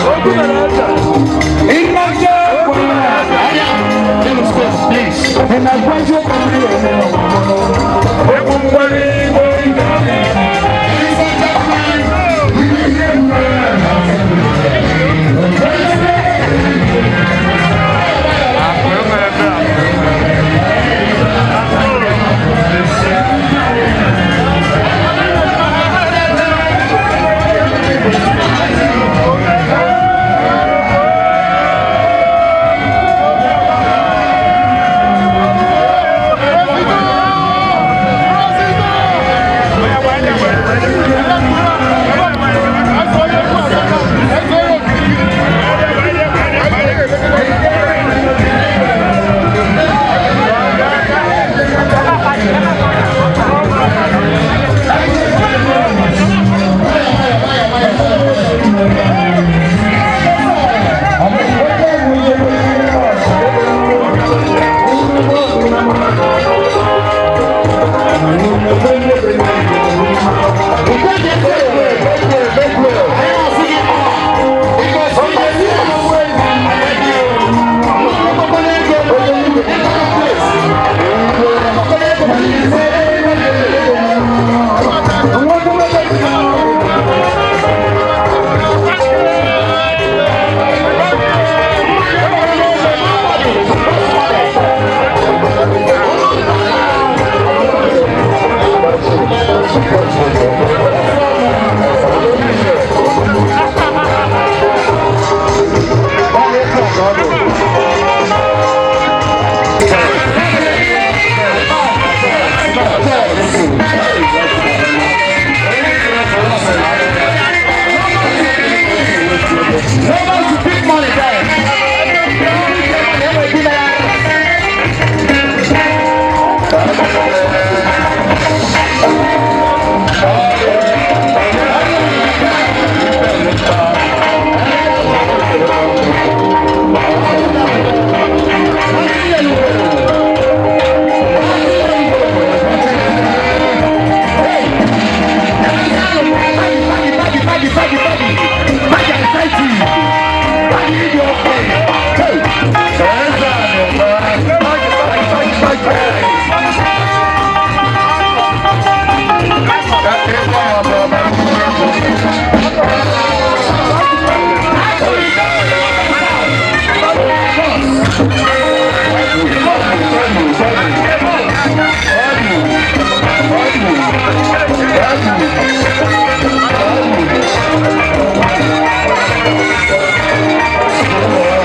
Thank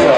you.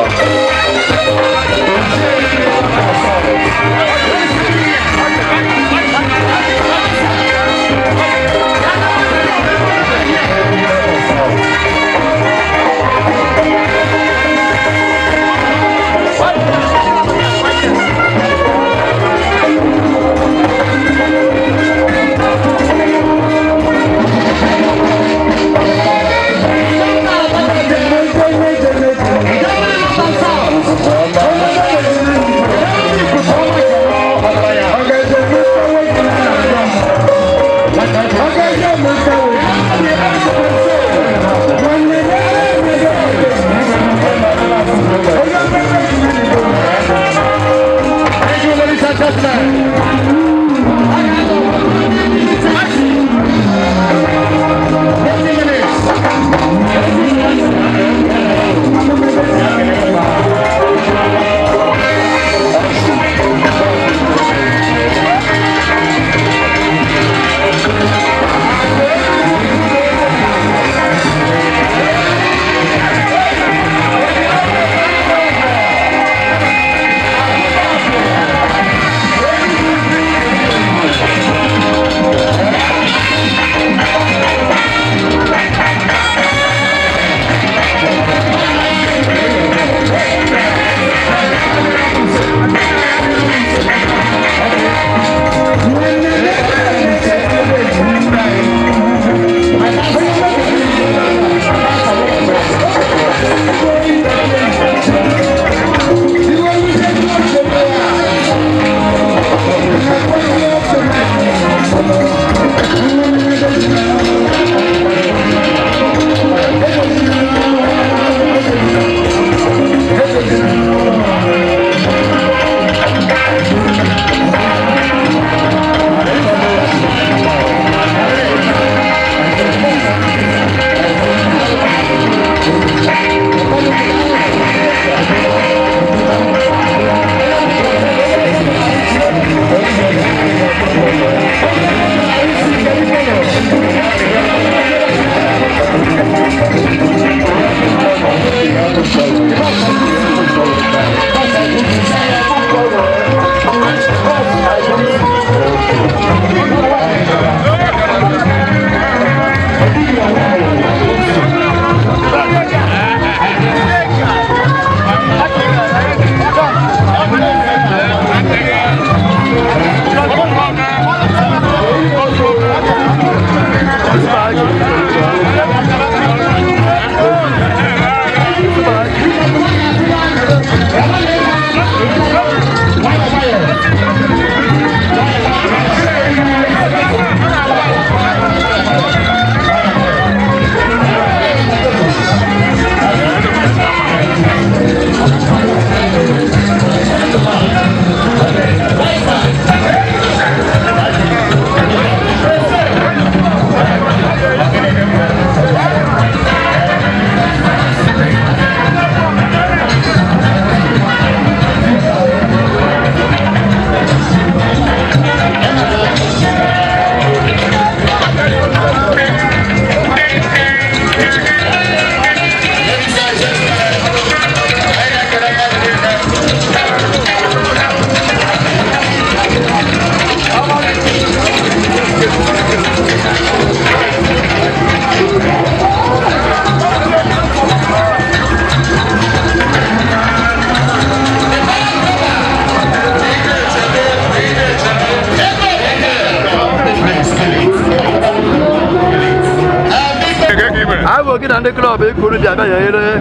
gị na ndị klọb ekuru dị abịa nyere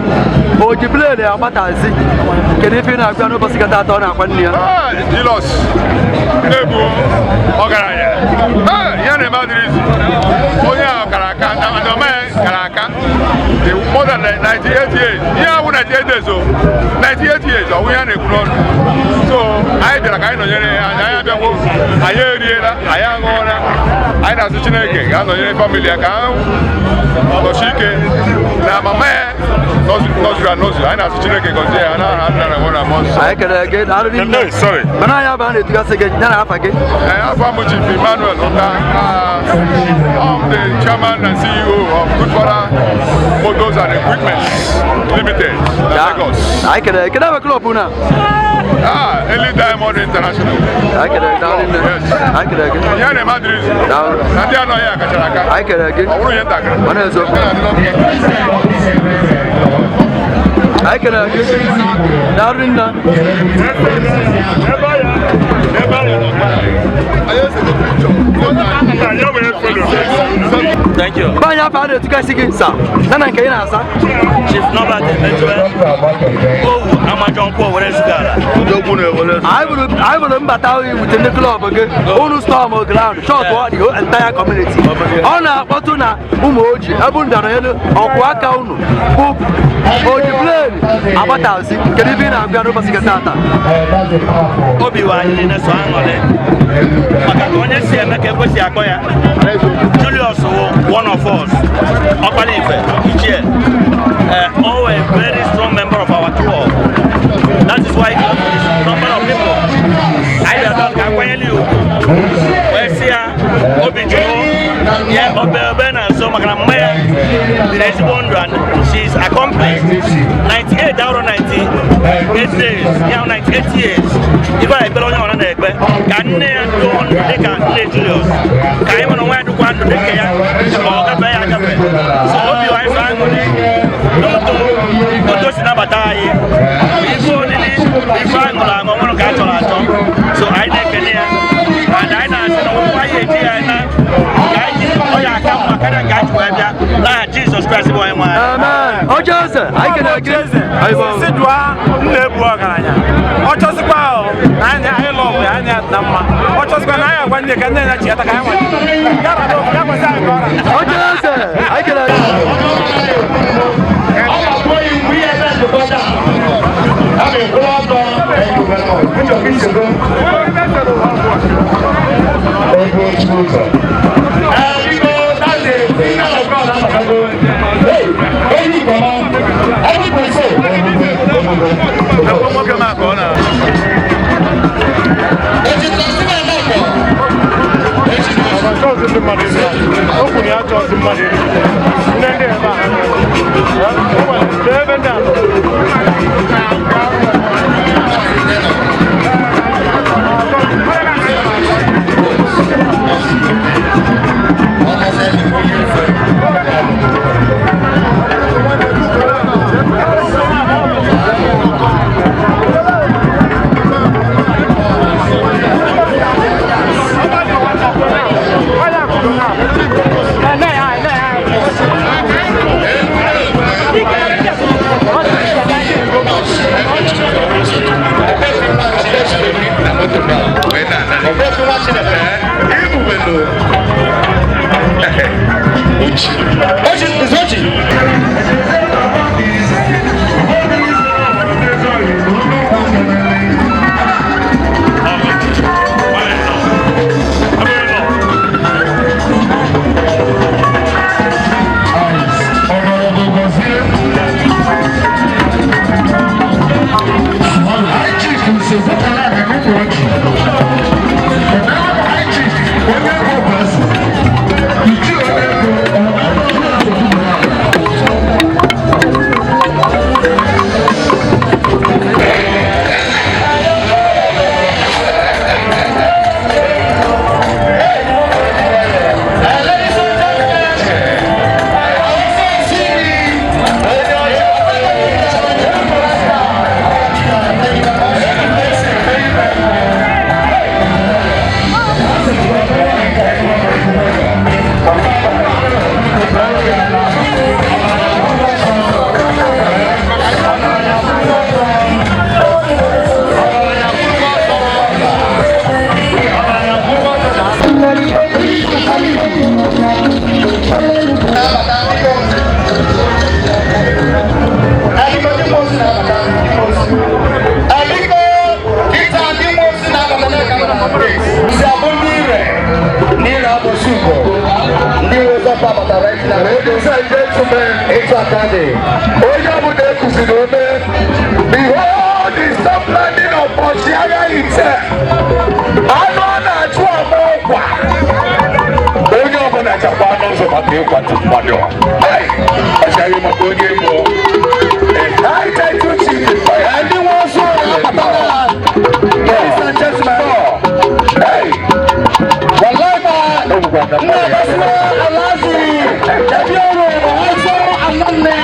Oji play na-agbatazi kedu ife na-agwa n'ụbọchị kata atọ na-akwa nne ya Jilos ebu ọgaranya ya na-eme adịrịzi onye ahụ kara aka ndọme kara aka more than 98 years ihe ahụ 98 years o 98 years ọ ya na-ekwu n'ọnụ so anyị bịara ka anyị nọnyere ya anyị abịakwụ anyị eriela anyị aṅụọla anyị na-asụ Chineke ga-anọnyere famili ya ka ha nọchi ike na mama ya nọzuru anọzu anyị na-asụ Chineke gọzie ya n'aha Nna na Nwa na Mmụọ Nsọ. Anyị kelere gị na arụrụ nne mana anyị abụọ na-etugasị gị ya na afa gị afa m Chief Emmanuel Ụta I'm the chairman and CEO of Good Father Motors and Equipment Limited na Lagos. Anyị kelere gị na klọb na Eli Diamond International. Anyị kelere gị na anyị kelere gị ya na Madrid na ndị anọ ya kachara aka anyị kelere gị ọ bụrụ ihe ntakịrị ọ na-eziokwu anyị kelere gị na arụrụ nna Thank you. Banya apa ada tugas sih sa. Nana kayak nasa. Chief Nobel Metwe. Oh, ama John Paul where is that? I will battle within the club again. Onu storm or ground. Short what the entire community. Ona Otuna, Oji, Abunda Reno, Okwaka Unu. Oji plane. Abatazi. Can you be na Gano Pasikata? Obi-Wan in a song on it. Makakonya Siena Kekosi Akoya. Julius, one of us, Opanife, each year. Always a very strong member of our club. That is why this number of people. I don't know where Sia, Obijo, yeah, Obena, so Magamaya, the next one run, she's accomplished 98 out of 98 days, now 98 years. If I belong on an egg, can go on the can Julius. I want to wear the one to the care, so Obi-Wan family, no, those never die. So I think and I know why Jesus Christ boy. Amen. Oh Joseph, I can agree. I will sit down. Oh Joseph, I love you. I need number. Oh Joseph, I want you can then I want. Oh Joseph, I can agree. When Ladies and gentlemen, it's a candy. Behold the soft landing of Moshiaga itself. I know that you are more. Onye ọbụla chakwa n'ụzọ maka ịkwatu mmadụ. Achaghị maka onye Igbo. I thank you, Chief. Anyone so ladies and gentlemen. Hey. Wallahi ma. Alazi. Jabioro also Amanne.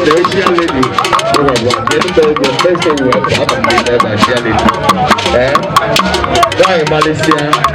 The Asian lady, first thing we have to be there by sharing. Why Malaysia?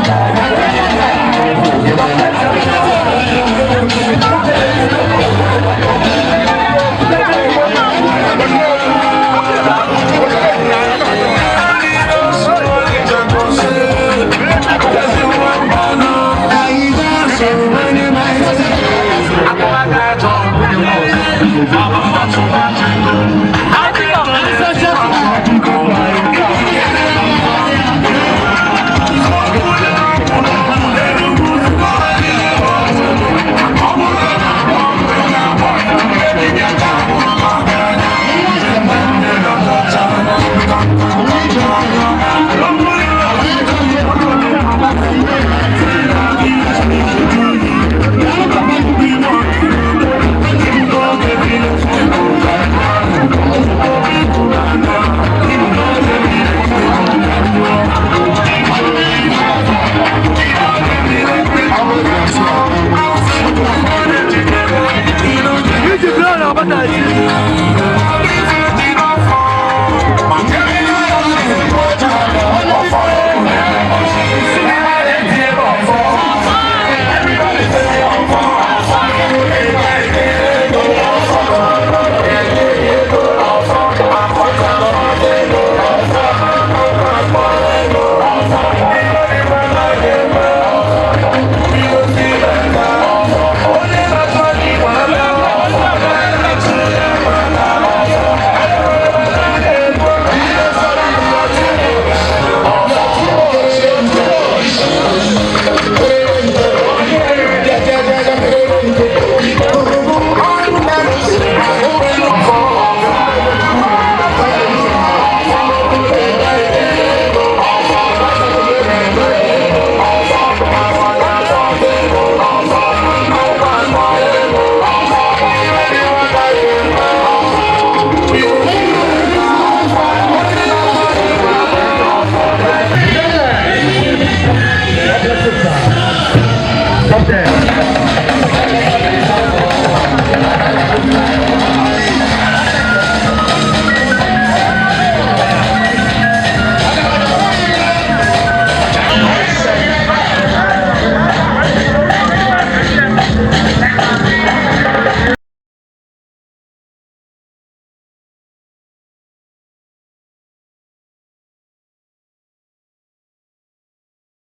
Thank you.